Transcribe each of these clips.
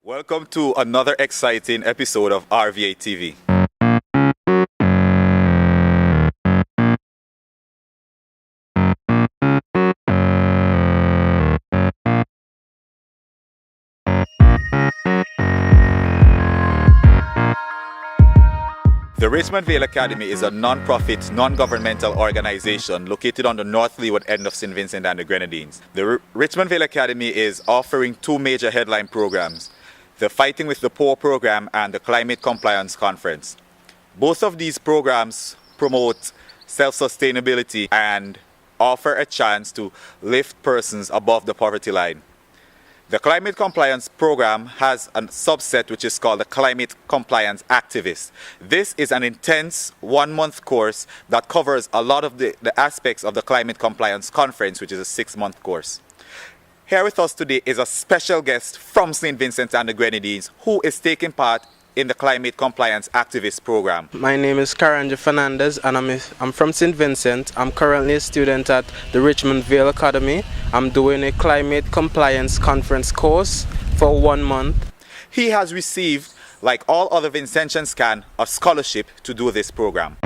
Welcome to another exciting episode of RVA TV. The Richmond Vale Academy is a non-profit, non-governmental organization located on the North Leeward end of St. Vincent and the Grenadines. The Richmond Vale Academy is offering two major headline programs, the Fighting with the Poor program and the Climate Compliance Conference. Both of these programs promote self-sustainability and offer a chance to lift persons above the poverty line. The Climate Compliance Program has a subset which is called the Climate Compliance Activist. This is an intense one-month course that covers a lot of the aspects of the Climate Compliance Conference, which is a 6-month course. Here with us today is a special guest from St. Vincent and the Grenadines who is taking part in the Climate Compliance Activist Program. My name is Carandre and I'm from St. Vincent. I'm currently a student at the Richmond Vale Academy. I'm doing a Climate Compliance Conference course for 1 month. He has received, like all other Vincentians can, a scholarship to do this program.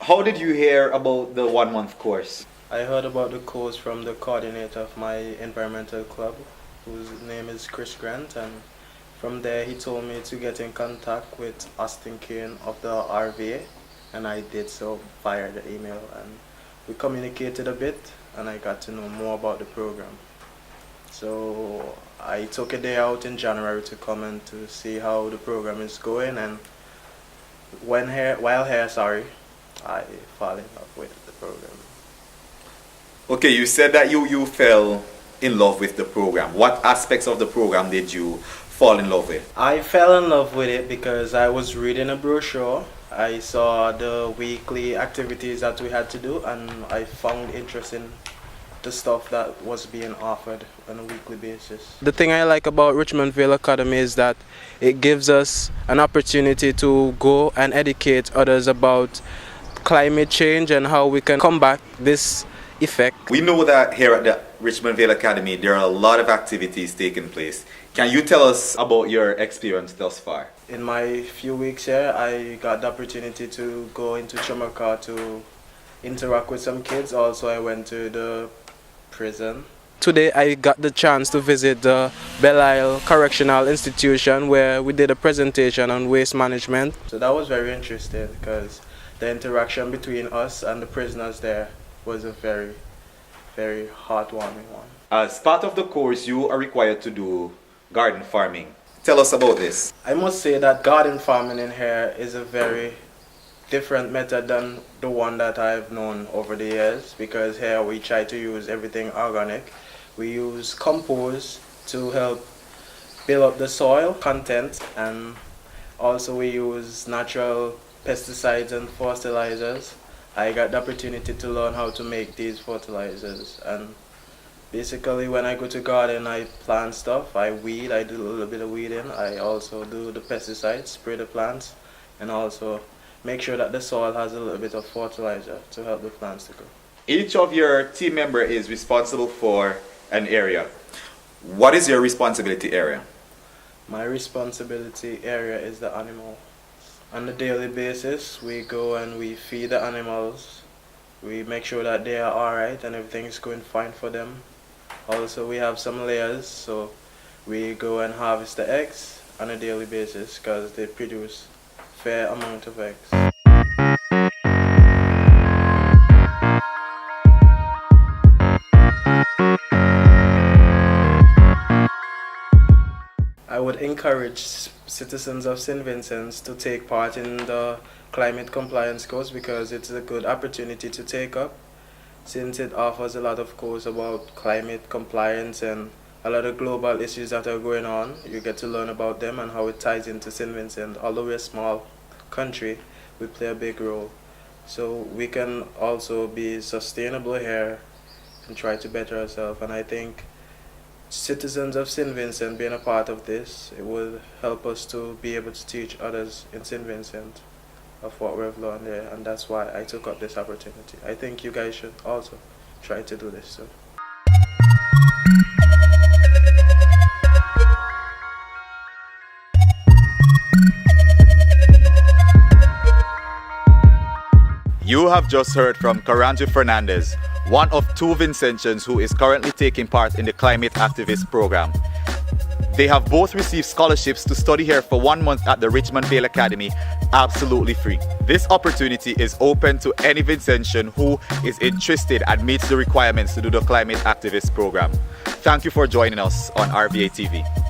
How did you hear about the 1-month course? I heard about the course from the coordinator of my environmental club, whose name is Chris Grant, and from there he told me to get in contact with Austin Kane of the RVA, and I did so via the email, and we communicated a bit and I got to know more about the program. So I took a day out in January to come and to see how the program is going, and while here, I fall in love with the program. Okay, you said that you fell in love with the program. What aspects of the program did you fall in love with? I fell in love with it because I was reading a brochure. I saw the weekly activities that we had to do, and I found interesting the stuff that was being offered on a weekly basis. The thing I like about Richmond Vale Academy is that it gives us an opportunity to go and educate others about climate change and how we can combat this effect. We know that here at the Richmond Vale Academy there are a lot of activities taking place. Can you tell us about your experience thus far? In my few weeks here, I got the opportunity to go into Jamaica to interact with some kids. Also, I went to the prison. Today I got the chance to visit the Vale Correctional Institution where we did a presentation on waste management. So that was very interesting because the interaction between us and the prisoners there was a very, very heartwarming one. As part of the course, you are required to do garden farming. Tell us about this. I must say that garden farming in here is a very different method than the one that I've known over the years, because here we try to use everything organic. We use compost to help build up the soil content, and also we use natural pesticides and fertilizers. I got the opportunity to learn how to make these fertilizers, and basically when I go to garden I plant stuff, I weed, I do a little bit of weeding, I also do the pesticides, spray the plants, and also make sure that the soil has a little bit of fertilizer to help the plants to grow. Each of your team member is responsible for an area. What is your responsibility area? My responsibility area is the animal. On a daily basis, we go and we feed the animals. We make sure that they are alright and everything is going fine for them. Also, we have some layers, so we go and harvest the eggs on a daily basis because they produce fair amount of eggs. I would encourage citizens of St. Vincent's to take part in the climate compliance course because it's a good opportunity to take up, since it offers a lot of course about climate compliance and a lot of global issues that are going on. You get to learn about them and how it ties into St. Vincent. Although we're a small country, we play a big role. So we can also be sustainable here and try to better ourselves, and I think citizens of St. Vincent being a part of this, it will help us to be able to teach others in St. Vincent of what we've learned there, and that's why I took up this opportunity. I think you guys should also try to do this too. You have just heard from Carandre Fernandez, one of two Vincentians who is currently taking part in the Climate Activist Program. They have both received scholarships to study here for 1 month at the Richmond Vale Academy, absolutely free. This opportunity is open to any Vincentian who is interested and meets the requirements to do the Climate Activist Program. Thank you for joining us on RVA TV.